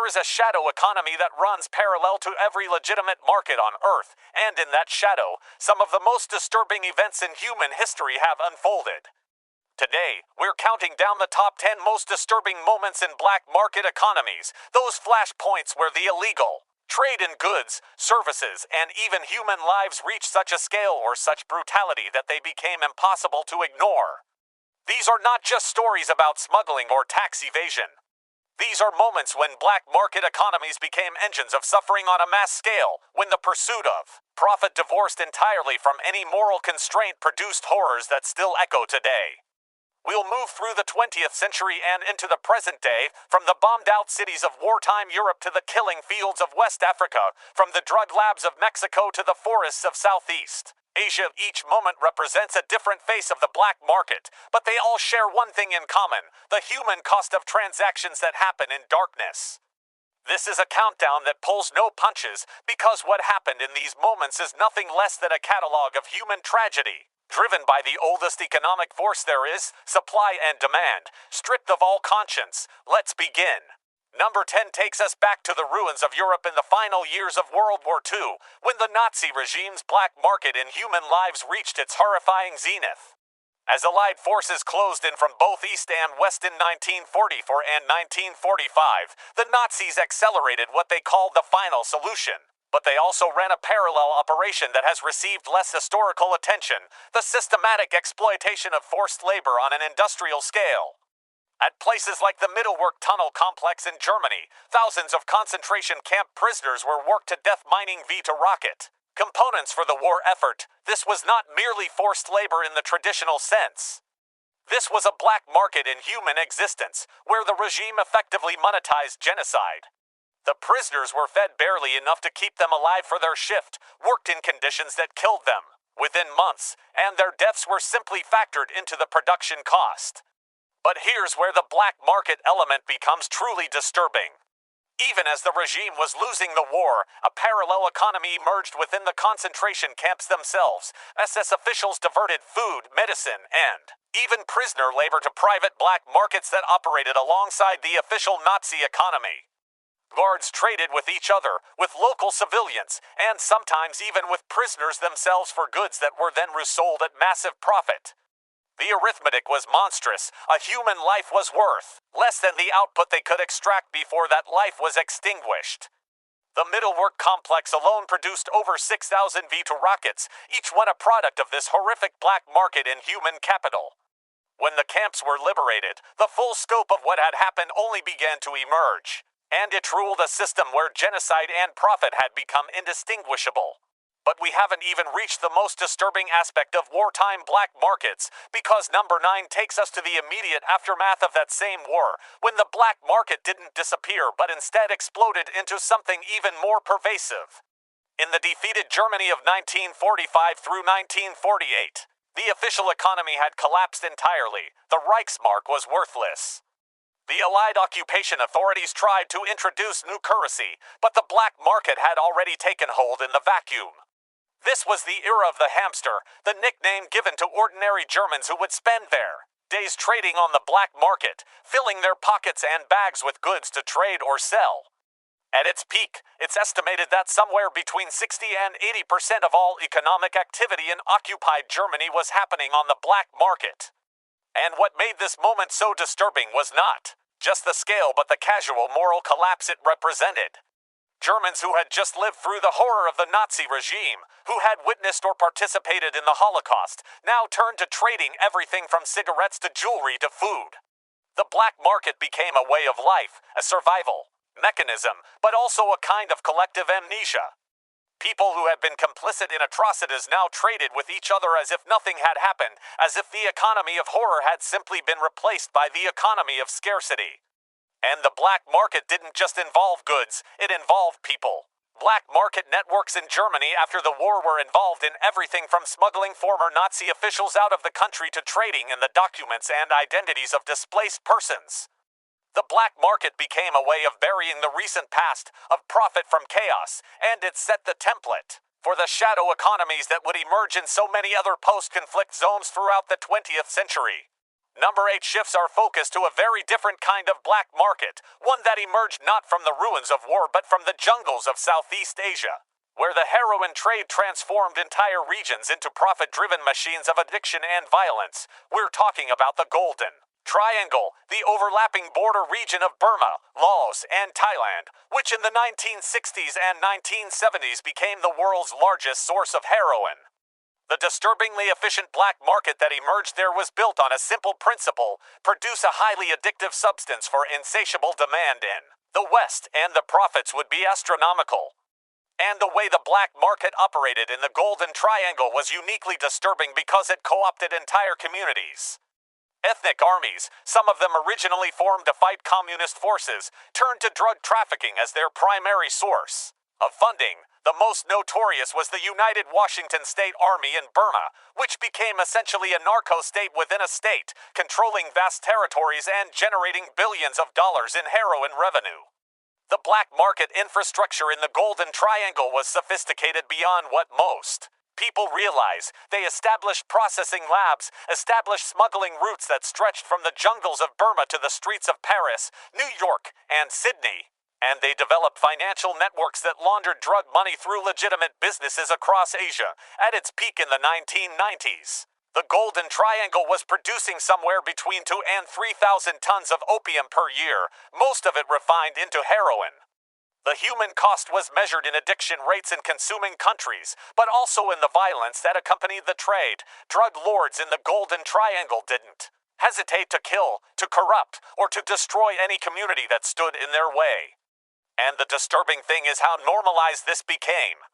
there is a shadow economy that runs parallel to every legitimate market on Earth, and in that shadow, some of the most disturbing events in human history have unfolded. Today, we're counting down the top 10 most disturbing moments in black market economies, those flashpoints where the illegal trade in goods, services, and even human lives reached such a scale or such brutality that they became impossible to ignore. These are not just stories about smuggling or tax evasion. These are moments when black market economies became engines of suffering on a mass scale, when the pursuit of profit divorced entirely from any moral constraint produced horrors that still echo today. We'll move through the 20th century and into the present day, from the bombed-out cities of wartime Europe to the killing fields of West Africa, from the drug labs of Mexico to the forests of Southeast Asia. Each moment represents a different face of the black market, but they all share one thing in common: the human cost of transactions that happen in darkness. This is a countdown that pulls no punches, because what happened in these moments is nothing less than a catalog of human tragedy. Driven by the oldest economic force there is, supply and demand, stripped of all conscience. Let's begin. Number 10 takes us back to the ruins of Europe in the final years of World War II, when the Nazi regime's black market in human lives reached its horrifying zenith. As Allied forces closed in from both East and West in 1944 and 1945, the Nazis accelerated what they called the final solution. But they also ran a parallel operation that has received less historical attention: the systematic exploitation of forced labor on an industrial scale. At places like the Mittelwerk Tunnel complex in Germany, thousands of concentration camp prisoners were worked to death mining V2 rocket components for the war effort. This was not merely forced labor in the traditional sense. This was a black market in human existence, where the regime effectively monetized genocide. The prisoners were fed barely enough to keep them alive for their shift, worked in conditions that killed them within months, and their deaths were simply factored into the production cost. But here's where the black market element becomes truly disturbing. Even as the regime was losing the war, a parallel economy emerged within the concentration camps themselves. SS officials diverted food, medicine, and even prisoner labor to private black markets that operated alongside the official Nazi economy. Guards traded with each other, with local civilians, and sometimes even with prisoners themselves for goods that were then resold at massive profit. The arithmetic was monstrous. A human life was worth less than the output they could extract before that life was extinguished. The Mittelwerk complex alone produced over 6,000 V2 rockets, each one a product of this horrific black market in human capital. When the camps were liberated, the full scope of what had happened only began to emerge. And it ruled a system where genocide and profit had become indistinguishable. But we haven't even reached the most disturbing aspect of wartime black markets, because number 9 takes us to the immediate aftermath of that same war, when the black market didn't disappear but instead exploded into something even more pervasive. In the defeated Germany of 1945 through 1948, the official economy had collapsed entirely. The Reichsmark was worthless. The Allied occupation authorities tried to introduce new currency, but the black market had already taken hold in the vacuum. This was the era of the hamster, the nickname given to ordinary Germans who would spend their days trading on the black market, filling their pockets and bags with goods to trade or sell. At its peak, it's estimated that somewhere between 60 and 80% of all economic activity in occupied Germany was happening on the black market. And what made this moment so disturbing was not just the scale but the casual moral collapse it represented. Germans who had just lived through the horror of the Nazi regime, who had witnessed or participated in the Holocaust, now turned to trading everything from cigarettes to jewelry to food. The black market became a way of life, a survival mechanism, but also a kind of collective amnesia. People who had been complicit in atrocities now traded with each other as if nothing had happened, as if the economy of horror had simply been replaced by the economy of scarcity. And the black market didn't just involve goods, it involved people. Black market networks in Germany after the war were involved in everything from smuggling former Nazi officials out of the country to trading in the documents and identities of displaced persons. The black market became a way of burying the recent past, of profit from chaos, and it set the template for the shadow economies that would emerge in so many other post-conflict zones throughout the 20th century. Number 8 shifts our focus to a very different kind of black market, one that emerged not from the ruins of war but from the jungles of Southeast Asia, where the heroin trade transformed entire regions into profit-driven machines of addiction and violence. We're talking about the Golden Triangle, the overlapping border region of Burma, Laos, and Thailand, which in the 1960s and 1970s became the world's largest source of heroin. The disturbingly efficient black market that emerged there was built on a simple principle: produce a highly addictive substance for insatiable demand in the West, and the profits would be astronomical. And the way the black market operated in the Golden Triangle was uniquely disturbing because it co-opted entire communities. Ethnic armies, some of them originally formed to fight communist forces, turned to drug trafficking as their primary source of funding. The most notorious was the United Washington State Army in Burma, which became essentially a narco-state within a state, controlling vast territories and generating billions of dollars in heroin revenue. The black market infrastructure in the Golden Triangle was sophisticated beyond what most people realize. They established processing labs, established smuggling routes that stretched from the jungles of Burma to the streets of Paris, New York, and Sydney. And they developed financial networks that laundered drug money through legitimate businesses across Asia. At its peak in the 1990s, the Golden Triangle was producing somewhere between 2,000 and 3,000 tons of opium per year, most of it refined into heroin. The human cost was measured in addiction rates in consuming countries, but also in the violence that accompanied the trade. Drug lords in the Golden Triangle didn't hesitate to kill, to corrupt, or to destroy any community that stood in their way. And the disturbing thing is how normalized this became.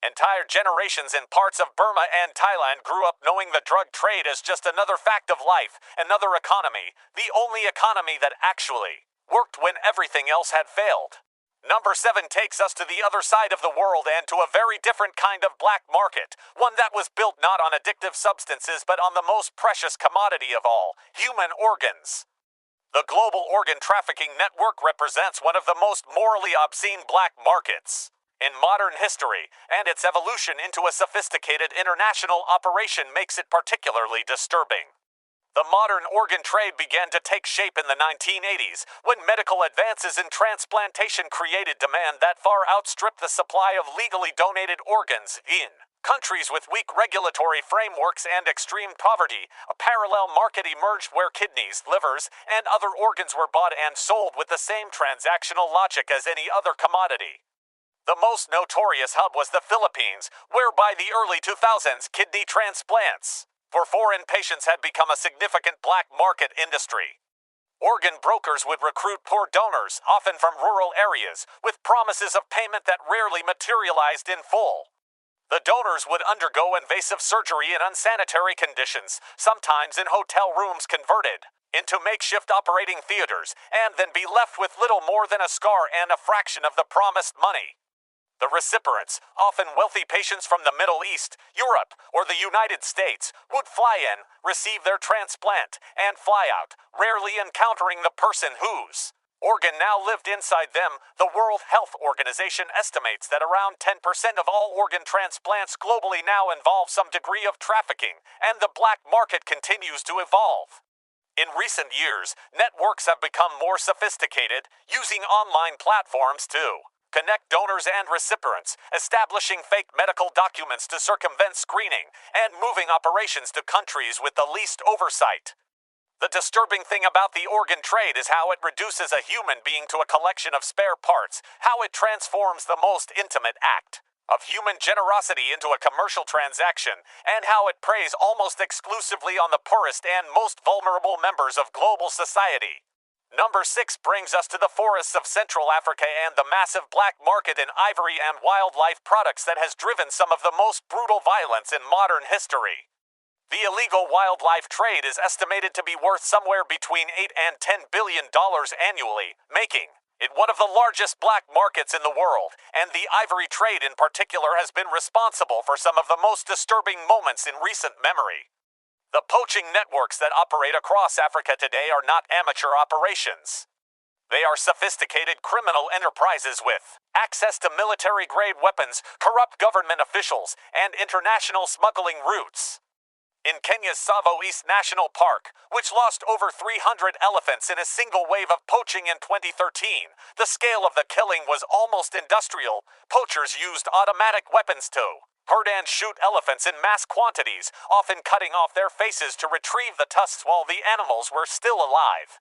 Entire generations in parts of Burma and Thailand grew up knowing the drug trade as just another fact of life, another economy, the only economy that actually worked when everything else had failed. Number 7 takes us to the other side of the world and to a very different kind of black market, one that was built not on addictive substances but on the most precious commodity of all, human organs. The global organ trafficking network represents one of the most morally obscene black markets in modern history, and its evolution into a sophisticated international operation makes it particularly disturbing. The modern organ trade began to take shape in the 1980s, when medical advances in transplantation created demand that far outstripped the supply of legally donated organs in countries with weak regulatory frameworks and extreme poverty. A parallel market emerged where kidneys, livers, and other organs were bought and sold with the same transactional logic as any other commodity. The most notorious hub was the Philippines, where by the early 2000s kidney transplants for foreign patients had become a significant black market industry. Organ brokers would recruit poor donors, often from rural areas, with promises of payment that rarely materialized in full. The donors would undergo invasive surgery in unsanitary conditions, sometimes in hotel rooms converted into makeshift operating theaters, and then be left with little more than a scar and a fraction of the promised money. The recipients, often wealthy patients from the Middle East, Europe, or the United States, would fly in, receive their transplant, and fly out, rarely encountering the person whose organ now lived inside them. The World Health Organization estimates that around 10% of all organ transplants globally now involve some degree of trafficking, and the black market continues to evolve. In recent years, networks have become more sophisticated, using online platforms to connect donors and recipients, establishing fake medical documents to circumvent screening, and moving operations to countries with the least oversight. The disturbing thing about the organ trade is how it reduces a human being to a collection of spare parts, how it transforms the most intimate act of human generosity into a commercial transaction, and how it preys almost exclusively on the poorest and most vulnerable members of global society. Number 6 brings us to the forests of Central Africa and the massive black market in ivory and wildlife products that has driven some of the most brutal violence in modern history. The illegal wildlife trade is estimated to be worth somewhere between $8 and $10 billion annually, making it one of the largest black markets in the world, and the ivory trade in particular has been responsible for some of the most disturbing moments in recent memory. The poaching networks that operate across Africa today are not amateur operations. They are sophisticated criminal enterprises with access to military-grade weapons, corrupt government officials, and international smuggling routes. In Kenya's Tsavo East National Park, which lost over 300 elephants in a single wave of poaching in 2013, the scale of the killing was almost industrial. Poachers used automatic weapons to herd and shoot elephants in mass quantities, often cutting off their faces to retrieve the tusks while the animals were still alive.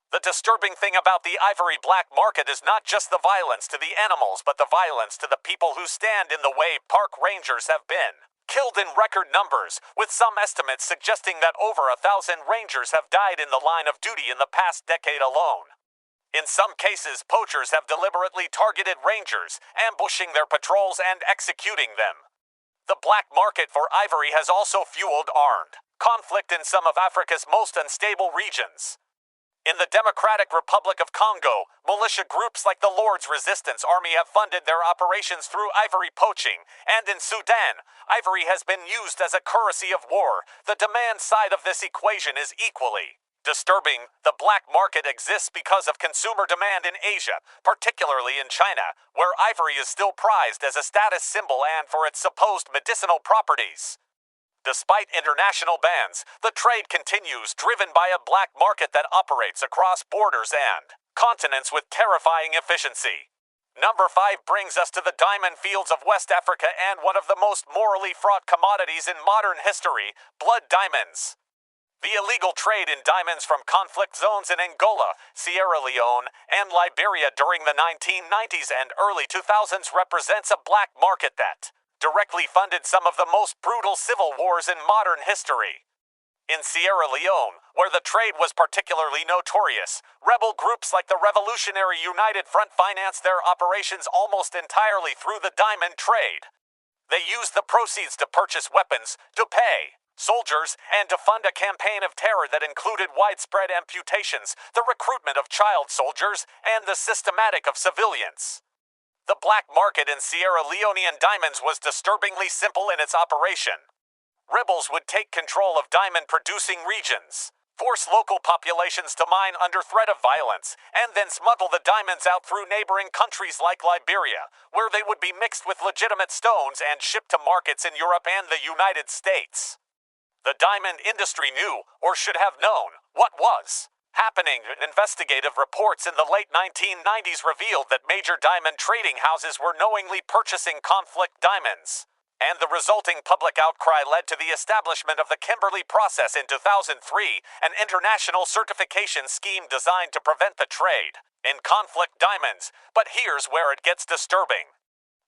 The disturbing thing about the ivory black market is not just the violence to the animals, but the violence to the people who stand in the way. Park rangers have been killed in record numbers, with some estimates suggesting that over 1,000 rangers have died in the line of duty in the past decade alone. In some cases, poachers have deliberately targeted rangers, ambushing their patrols and executing them. The black market for ivory has also fueled armed conflict in some of Africa's most unstable regions. In the Democratic Republic of Congo, militia groups like the Lord's Resistance Army have funded their operations through ivory poaching, and in Sudan, ivory has been used as a currency of war. The demand side of this equation is equally disturbing. The black market exists because of consumer demand in Asia, particularly in China, where ivory is still prized as a status symbol and for its supposed medicinal properties. Despite international bans, the trade continues, driven by a black market that operates across borders and continents with terrifying efficiency. Number 5 brings us to the diamond fields of West Africa and one of the most morally fraught commodities in modern history, blood diamonds. The illegal trade in diamonds from conflict zones in Angola, Sierra Leone, and Liberia during the 1990s and early 2000s represents a black market that directly funded some of the most brutal civil wars in modern history. In Sierra Leone, where the trade was particularly notorious, rebel groups like the Revolutionary United Front financed their operations almost entirely through the diamond trade. They used the proceeds to purchase weapons, to pay soldiers, and to fund a campaign of terror that included widespread amputations, the recruitment of child soldiers, and the systematic of civilians. The black market in Sierra Leonean diamonds was disturbingly simple in its operation. Rebels would take control of diamond-producing regions, force local populations to mine under threat of violence, and then smuggle the diamonds out through neighboring countries like Liberia, where they would be mixed with legitimate stones and shipped to markets in Europe and the United States. The diamond industry knew, or should have known, what was happening. Investigative reports in the late 1990s revealed that major diamond trading houses were knowingly purchasing conflict diamonds, and the resulting public outcry led to the establishment of the Kimberley Process in 2003, an international certification scheme designed to prevent the trade in conflict diamonds. But here's where it gets disturbing.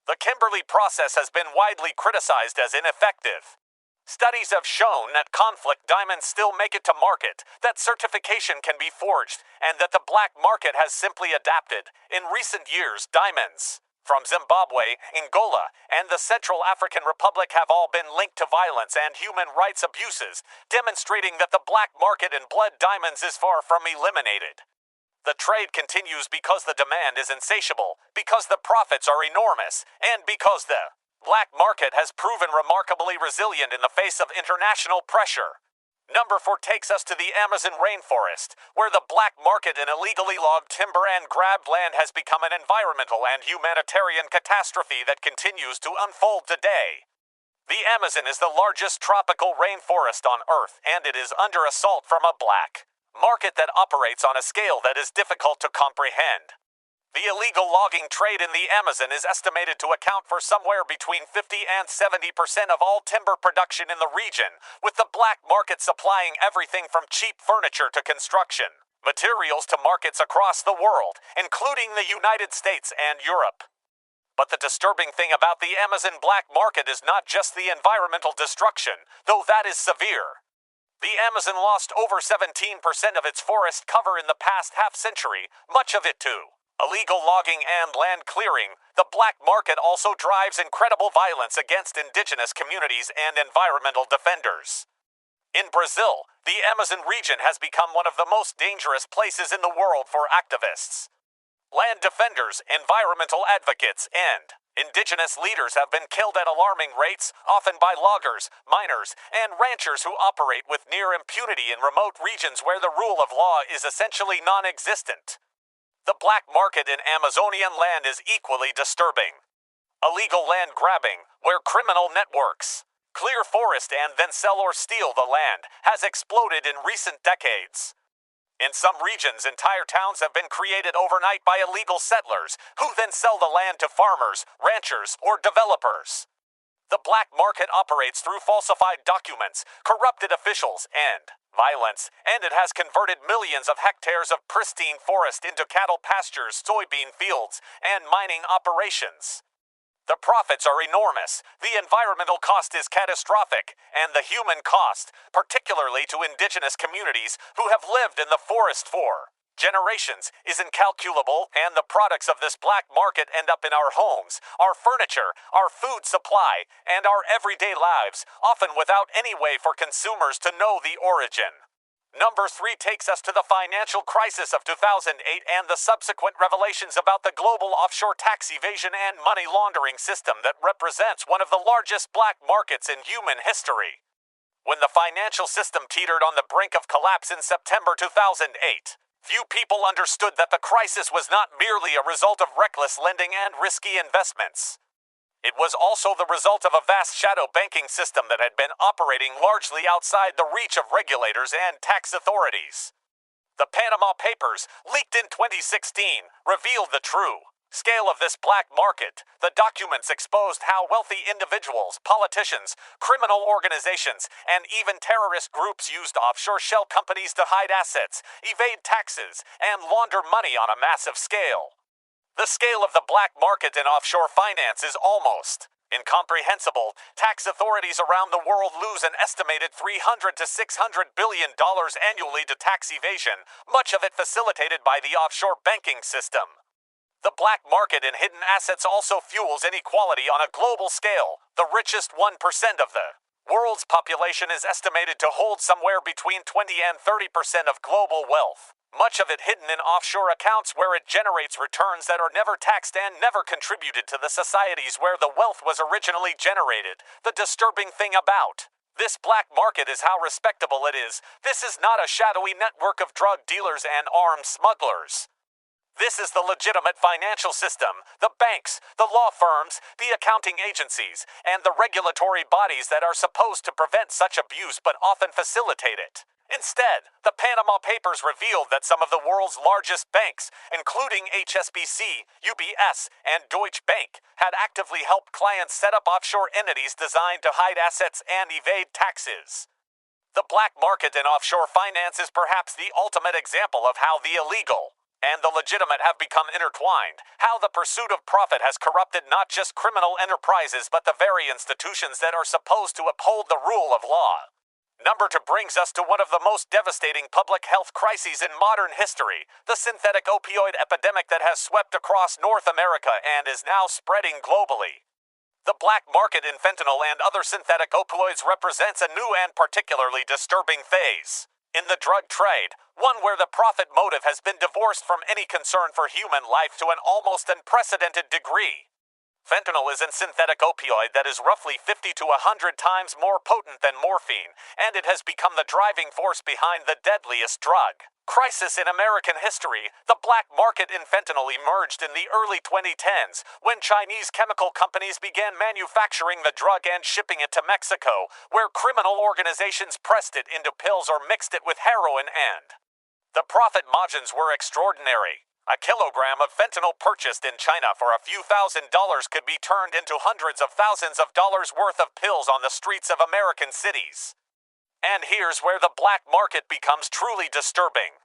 The Kimberley Process has been widely criticized as ineffective. Studies have shown that conflict diamonds still make it to market, that certification can be forged, and that the black market has simply adapted. In recent years, diamonds from Zimbabwe, Angola, and the Central African Republic have all been linked to violence and human rights abuses, demonstrating that the black market in blood diamonds is far from eliminated. The trade continues because the demand is insatiable, because the profits are enormous, and because the black market has proven remarkably resilient in the face of international pressure. Number 4 takes us to the Amazon rainforest, where the black market in illegally logged timber and grabbed land has become an environmental and humanitarian catastrophe that continues to unfold today. The Amazon is the largest tropical rainforest on Earth, and it is under assault from a black market that operates on a scale that is difficult to comprehend. The illegal logging trade in the Amazon is estimated to account for somewhere between 50 and 70% of all timber production in the region, with the black market supplying everything from cheap furniture to construction materials to markets across the world, including the United States and Europe. But the disturbing thing about the Amazon black market is not just the environmental destruction, though that is severe. The Amazon lost over 17% of its forest cover in the past half-century, much of it to illegal logging and land clearing. The black market also drives incredible violence against indigenous communities and environmental defenders. In Brazil, the Amazon region has become one of the most dangerous places in the world for activists. Land defenders, environmental advocates, and indigenous leaders have been killed at alarming rates, often by loggers, miners, and ranchers who operate with near impunity in remote regions where the rule of law is essentially non-existent. The black market in Amazonian land is equally disturbing. Illegal land grabbing, where criminal networks Clear forest and then sell or steal the land has exploded in recent decades. In some regions, entire towns have been created overnight by illegal settlers, who then sell the land to farmers, ranchers, or developers. The black market operates through falsified documents, corrupted officials, and violence, and it has converted millions of hectares of pristine forest into cattle pastures, soybean fields, and mining operations. The profits are enormous, the environmental cost is catastrophic, and the human cost, particularly to indigenous communities who have lived in the forest for generations, is incalculable, and the products of this black market end up in our homes, our furniture, our food supply, and our everyday lives, often without any way for consumers to know the origin. Number 3 takes us to the financial crisis of 2008 and the subsequent revelations about the global offshore tax evasion and money laundering system that represents one of the largest black markets in human history. When the financial system teetered on the brink of collapse in September 2008, few people understood that the crisis was not merely a result of reckless lending and risky investments. It was also the result of a vast shadow banking system that had been operating largely outside the reach of regulators and tax authorities. The Panama Papers, leaked in 2016, revealed the true scale of this black market. The documents exposed how wealthy individuals, politicians, criminal organizations, and even terrorist groups used offshore shell companies to hide assets, evade taxes, and launder money on a massive scale. The scale of the black market in offshore finance is almost incomprehensible. Tax authorities around the world lose an estimated $300 to $600 billion annually to tax evasion, much of it facilitated by the offshore banking system. The black market in hidden assets also fuels inequality on a global scale. The richest 1% of the world's population is estimated to hold somewhere between 20 and 30% of global wealth, much of it hidden in offshore accounts where it generates returns that are never taxed and never contributed to the societies where the wealth was originally generated. The disturbing thing about this black market is how respectable it is. This is not a shadowy network of drug dealers and armed smugglers. This is the legitimate financial system, the banks, the law firms, the accounting agencies, and the regulatory bodies that are supposed to prevent such abuse but often facilitate it. Instead, the Panama Papers revealed that some of the world's largest banks, including HSBC, UBS, and Deutsche Bank, had actively helped clients set up offshore entities designed to hide assets and evade taxes. The black market in offshore finance is perhaps the ultimate example of how the illegal and the legitimate have become intertwined, how the pursuit of profit has corrupted not just criminal enterprises but the very institutions that are supposed to uphold the rule of law. Number 2 brings us to one of the most devastating public health crises in modern history, the synthetic opioid epidemic that has swept across North America and is now spreading globally. The black market in fentanyl and other synthetic opioids represents a new and particularly disturbing phase in the drug trade, one where the profit motive has been divorced from any concern for human life to an almost unprecedented degree. Fentanyl is a synthetic opioid that is roughly 50 to 100 times more potent than morphine, and it has become the driving force behind the deadliest drug crisis in American history. The black market in fentanyl emerged in the early 2010s when Chinese chemical companies began manufacturing the drug and shipping it to Mexico, where criminal organizations pressed it into pills or mixed it with heroin, and the profit margins were extraordinary. A kilogram of fentanyl purchased in China for a few $1,000s could be turned into hundreds of thousands of dollars worth of pills on the streets of American cities. And here's where the black market becomes truly disturbing.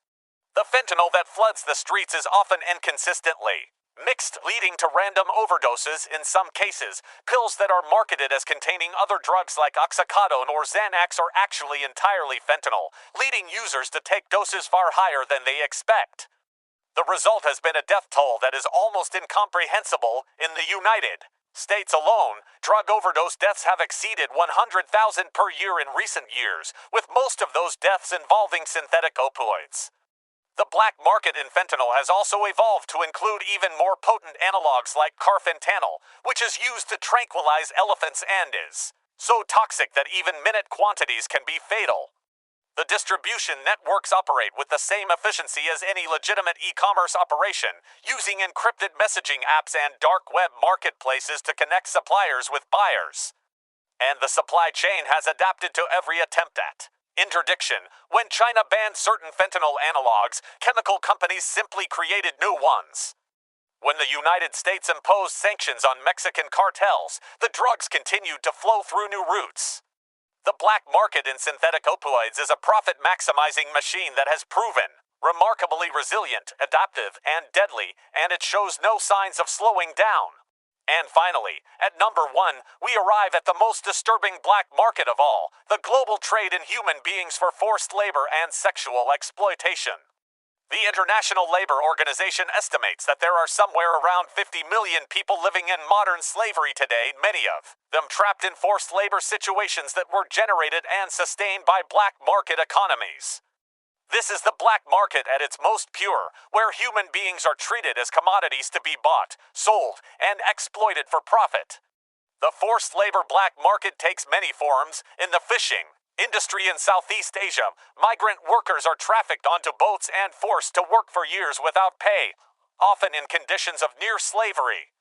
The fentanyl that floods the streets is often inconsistently mixed, leading to random overdoses in some cases. Pills that are marketed as containing other drugs like oxycodone or Xanax are actually entirely fentanyl, leading users to take doses far higher than they expect. The result has been a death toll that is almost incomprehensible. In the United States alone, drug overdose deaths have exceeded 100,000 per year in recent years, with most of those deaths involving synthetic opioids. The black market in fentanyl has also evolved to include even more potent analogs like carfentanil, which is used to tranquilize elephants and is so toxic that even minute quantities can be fatal. The distribution networks operate with the same efficiency as any legitimate e-commerce operation, using encrypted messaging apps and dark web marketplaces to connect suppliers with buyers. And the supply chain has adapted to every attempt at interdiction. When China banned certain fentanyl analogs, chemical companies simply created new ones. When the United States imposed sanctions on Mexican cartels, the drugs continued to flow through new routes. The black market in synthetic opioids is a profit-maximizing machine that has proven remarkably resilient, adaptive, and deadly, and it shows no signs of slowing down. And finally, at number 1, we arrive at the most disturbing black market of all, the global trade in human beings for forced labor and sexual exploitation. The International Labor Organization estimates that there are somewhere around 50 million people living in modern slavery today, many of them trapped in forced labor situations that were generated and sustained by black market economies. This is the black market at its most pure, where human beings are treated as commodities to be bought, sold, and exploited for profit. The forced labor black market takes many forms. In the fishing industry in Southeast Asia, migrant workers are trafficked onto boats and forced to work for years without pay, often in conditions of near slavery.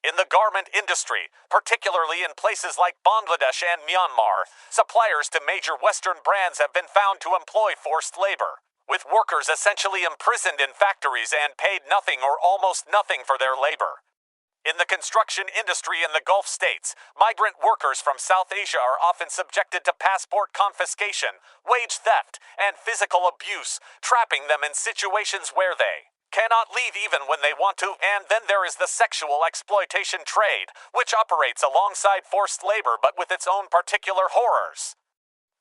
In the garment industry, particularly in places like Bangladesh and Myanmar, suppliers to major Western brands have been found to employ forced labor, with workers essentially imprisoned in factories and paid nothing or almost nothing for their labor. In the construction industry in the Gulf states, migrant workers from South Asia are often subjected to passport confiscation, wage theft, and physical abuse, trapping them in situations where they cannot leave even when they want to. And then there is the sexual exploitation trade, which operates alongside forced labor but with its own particular horrors.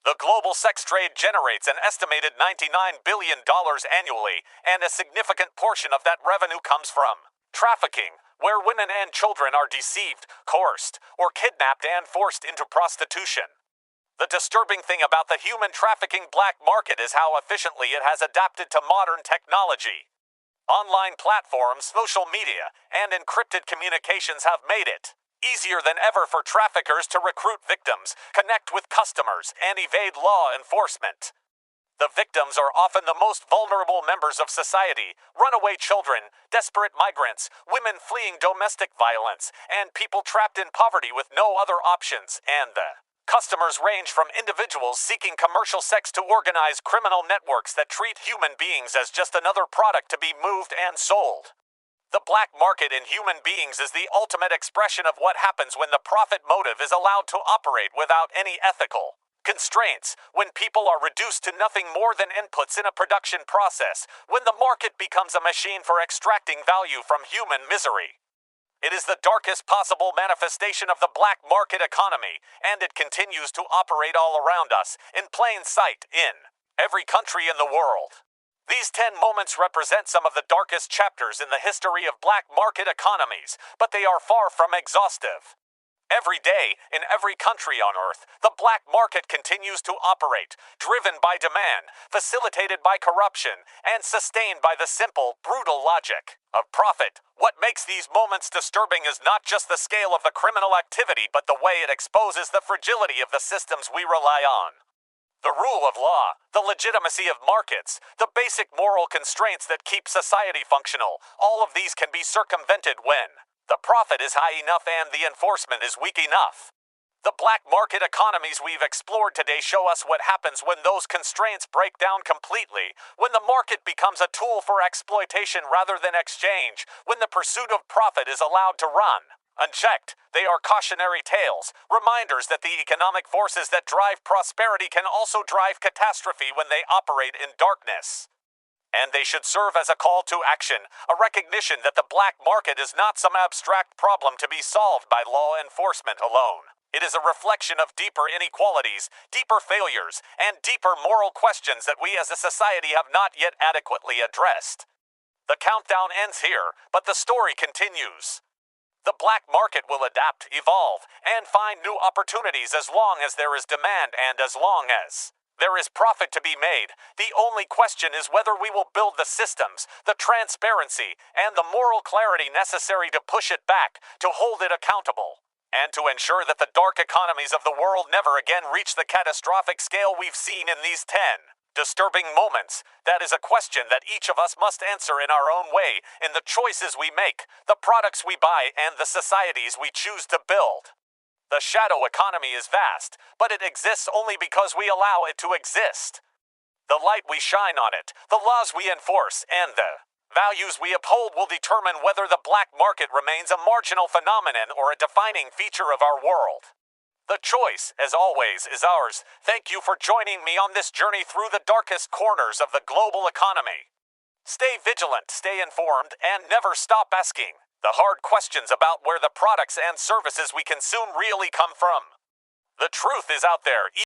The global sex trade generates an estimated $99 billion annually, and a significant portion of that revenue comes from trafficking, where women and children are deceived, coerced, or kidnapped and forced into prostitution. The disturbing thing about the human trafficking black market is how efficiently it has adapted to modern technology. Online platforms, social media, and encrypted communications have made it easier than ever for traffickers to recruit victims, connect with customers, and evade law enforcement. The victims are often the most vulnerable members of society: runaway children, desperate migrants, women fleeing domestic violence, and people trapped in poverty with no other options. And the customers range from individuals seeking commercial sex to organized criminal networks that treat human beings as just another product to be moved and sold. The black market in human beings is the ultimate expression of what happens when the profit motive is allowed to operate without any ethical constraints, when people are reduced to nothing more than inputs in a production process, when the market becomes a machine for extracting value from human misery. It is the darkest possible manifestation of the black market economy, and it continues to operate all around us, in plain sight, in every country in the world. These 10 moments represent some of the darkest chapters in the history of black market economies, but they are far from exhaustive. Every day, in every country on Earth, the black market continues to operate, driven by demand, facilitated by corruption, and sustained by the simple, brutal logic of profit. What makes these moments disturbing is not just the scale of the criminal activity, but the way it exposes the fragility of the systems we rely on. The rule of law, the legitimacy of markets, the basic moral constraints that keep society functional, all of these can be circumvented when the profit is high enough and the enforcement is weak enough. The black market economies we've explored today show us what happens when those constraints break down completely, when the market becomes a tool for exploitation rather than exchange, when the pursuit of profit is allowed to run unchecked. They are cautionary tales, reminders that the economic forces that drive prosperity can also drive catastrophe when they operate in darkness. And they should serve as a call to action, a recognition that the black market is not some abstract problem to be solved by law enforcement alone. It is a reflection of deeper inequalities, deeper failures, and deeper moral questions that we as a society have not yet adequately addressed. The countdown ends here, but the story continues. The black market will adapt, evolve, and find new opportunities as long as there is demand and as long as there is profit to be made. The only question is whether we will build the systems, the transparency, and the moral clarity necessary to push it back, to hold it accountable, and to ensure that the dark economies of the world never again reach the catastrophic scale we've seen in these 10 disturbing moments. That is a question that each of us must answer in our own way, in the choices we make, the products we buy, and the societies we choose to build. The shadow economy is vast, but it exists only because we allow it to exist. The light we shine on it, the laws we enforce, and the values we uphold will determine whether the black market remains a marginal phenomenon or a defining feature of our world. The choice, as always, is ours. Thank you for joining me on this journey through the darkest corners of the global economy. Stay vigilant, stay informed, and never stop asking the hard questions about where the products and services we consume really come from. The truth is out there.